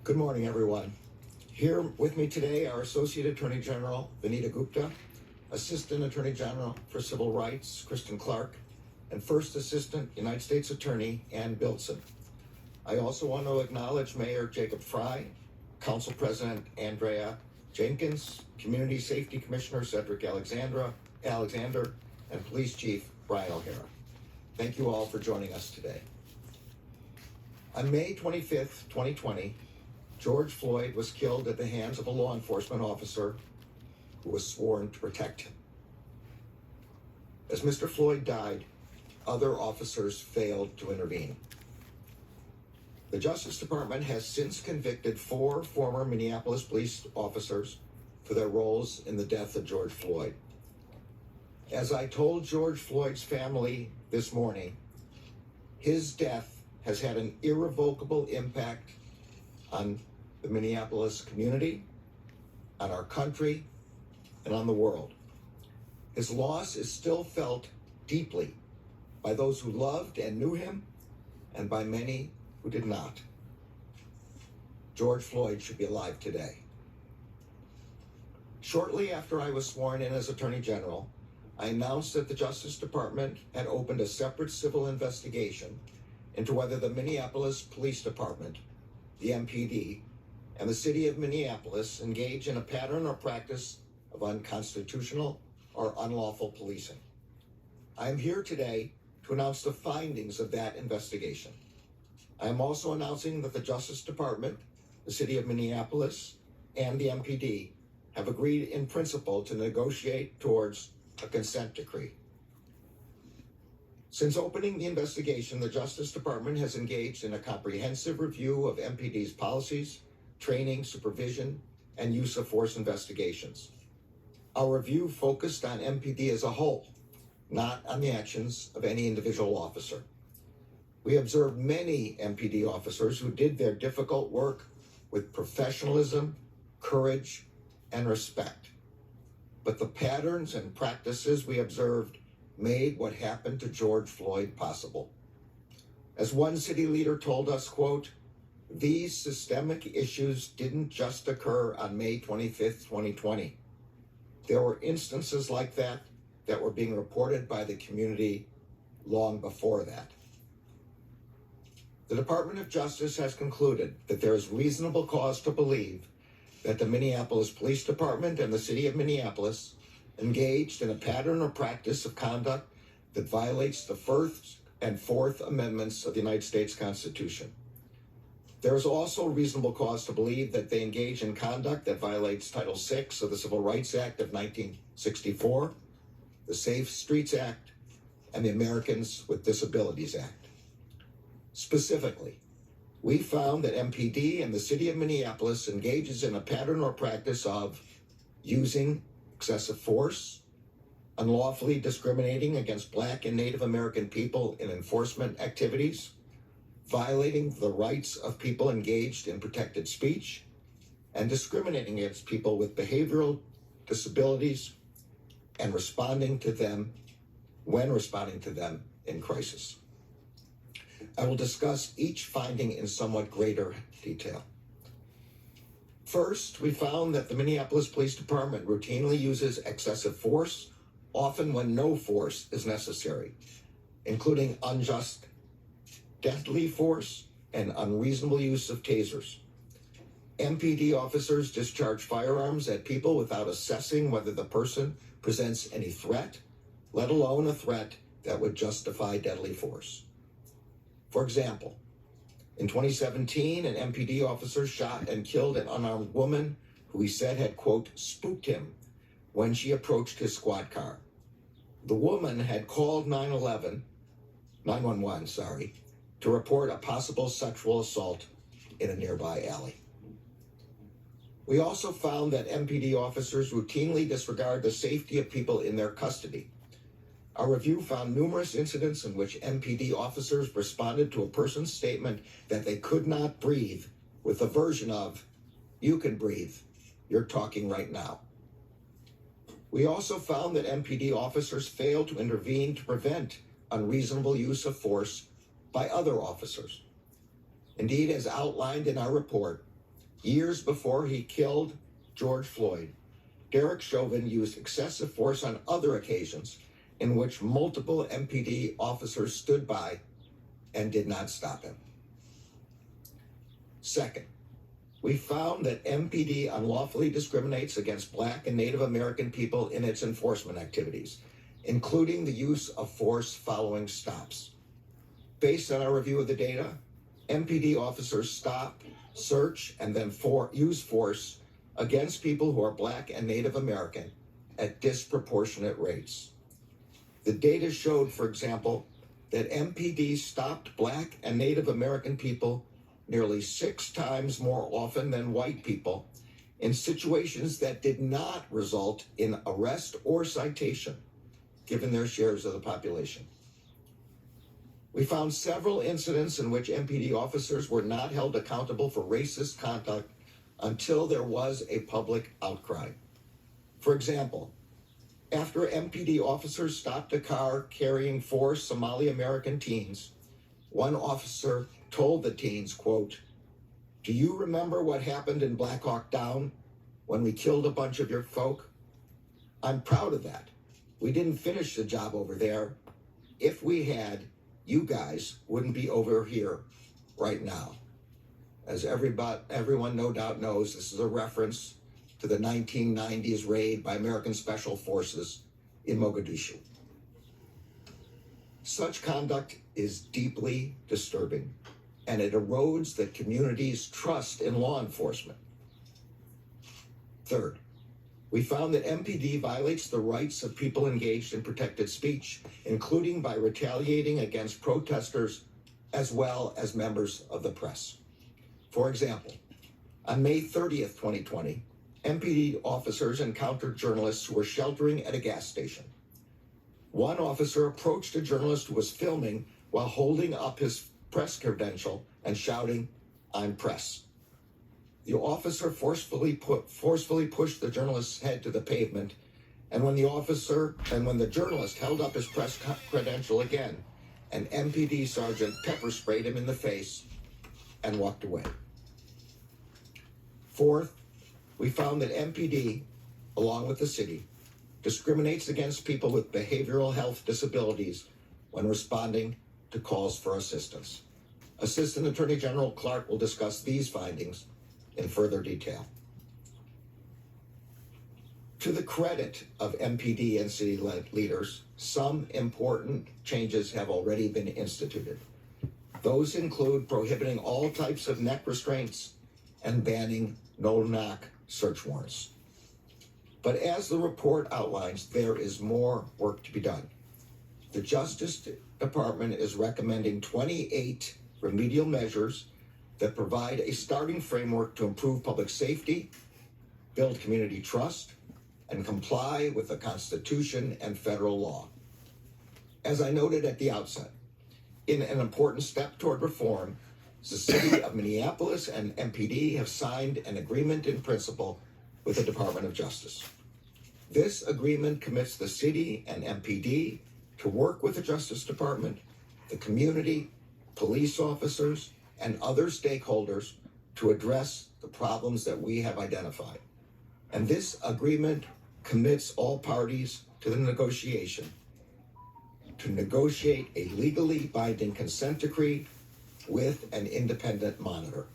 Good morning, everyone. Here with me today are Associate Attorney General Vanita Gupta, Assistant Attorney General for Civil Rights Kristen Clark, and First Assistant United States Attorney Ann Billson. I also want to acknowledge Mayor Jacob Fry, Council President Andrea Jenkins, Community Safety Commissioner Cedric Alexander, and Police Chief Brian O'Hara. Thank you all for joining us today. On May 25th, 2020, George Floyd was killed at the hands of a law enforcement officer who was sworn to protect him. As Mr. Floyd died, other officers failed to intervene. The Justice Department has since convicted 4 former Minneapolis police officers for their roles in the death of George Floyd. As I told George Floyd's family this morning, his death has had an irrevocable impact on the Minneapolis community, on our country, and on the world. His loss is still felt deeply by those who loved and knew him, and by many who did not. George Floyd should be alive today. Shortly after I was sworn in as Attorney General, I announced that the Justice Department had opened a separate civil investigation into whether the Minneapolis Police Department, the MPD, and the city of Minneapolis engage in a pattern or practice of unconstitutional or unlawful policing. I am here today to announce the findings of that investigation. I am also announcing that the Justice Department, the city of Minneapolis, and the MPD have agreed in principle to negotiate towards a consent decree. Since opening the investigation, the Justice Department has engaged in a comprehensive review of MPD's policies, training, supervision, and use of force investigations. Our review focused on MPD as a whole, not on the actions of any individual officer. We observed many MPD officers who did their difficult work with professionalism, courage, and respect. But the patterns and practices we observed made what happened to George Floyd possible. As one city leader told us, quote, "These systemic issues didn't just occur on May 25th, 2020. There were instances like that that were being reported by the community long before that." The Department of Justice has concluded that there is reasonable cause to believe that the Minneapolis Police Department and the city of Minneapolis engaged in a pattern or practice of conduct that violates the First and Fourth Amendments of the United States Constitution. There is also reasonable cause to believe that they engage in conduct that violates Title VI of the Civil Rights Act of 1964, the Safe Streets Act, and the Americans with Disabilities Act. Specifically, we found that MPD and the city of Minneapolis engages in a pattern or practice of using excessive force, unlawfully discriminating against Black and Native American people in enforcement activities, violating the rights of people engaged in protected speech, and discriminating against people with behavioral disabilities and responding to them in crisis. I will discuss each finding in somewhat greater detail. First, we found that the Minneapolis Police Department routinely uses excessive force, often when no force is necessary, including unjust, deadly force, and unreasonable use of tasers. MPD officers discharge firearms at people without assessing whether the person presents any threat, let alone a threat that would justify deadly force. For example, in 2017, an MPD officer shot and killed an unarmed woman who he said had, quote, spooked him when she approached his squad car. The woman had called 911 to report a possible sexual assault in a nearby alley. We also found that MPD officers routinely disregard the safety of people in their custody. Our review found numerous incidents in which MPD officers responded to a person's statement that they could not breathe with a version of, "You can breathe, you're talking right now." We also found that MPD officers failed to intervene to prevent unreasonable use of force by other officers. Indeed, as outlined in our report, Years before he killed George Floyd, Derek Chauvin used excessive force on other occasions in which multiple MPD officers stood by and did not stop him. Second, we found that MPD unlawfully discriminates against Black and Native American people in its enforcement activities, including the use of force following stops. Based on our review of the data, MPD officers stop, search, and then use force against people who are Black and Native American at disproportionate rates. The data showed, for example, that MPD stopped Black and Native American people nearly 6 times more often than white people in situations that did not result in arrest or citation, given their shares of the population. We found several incidents in which MPD officers were not held accountable for racist conduct until there was a public outcry. For example, after MPD officers stopped a car carrying 4 Somali American teens, one officer told the teens, quote, "Do you remember what happened in Black Hawk Down when we killed a bunch of your folk? I'm proud of that. We didn't finish the job over there. If we had, you guys wouldn't be over here right now." As everyone no doubt knows, this is a reference to the 1990s raid by American Special Forces in Mogadishu. Such conduct is deeply disturbing, and it erodes the community's trust in law enforcement. Third, we found that MPD violates the rights of people engaged in protected speech, including by retaliating against protesters as well as members of the press. For example, on May 30th, 2020, MPD officers encountered journalists who were sheltering at a gas station. One officer approached a journalist who was filming while holding up his press credential and shouting, "I'm press." The officer forcefully pushed the journalist's head to the pavement, and when the journalist held up his press credential again, an MPD sergeant pepper sprayed him in the face and walked away. Fourth, we found that MPD, along with the city, discriminates against people with behavioral health disabilities when responding to calls for assistance. Assistant Attorney General Clark will discuss these findings in further detail. To the credit of MPD and city leaders, some important changes have already been instituted. Those include prohibiting all types of neck restraints and banning no-knock search warrants. But as the report outlines, there is more work to be done. The Justice Department is recommending 28 remedial measures that provide a starting framework to improve public safety, build community trust, and comply with the Constitution and federal law. As I noted at the outset, in an important step toward reform, the city of Minneapolis and MPD have signed an agreement in principle with the Department of Justice. This agreement commits the city and MPD to work with the Justice Department, the community, police officers, and other stakeholders to address the problems that we have identified. And this agreement commits all parties to the negotiation to negotiate a legally binding consent decree with an independent monitor.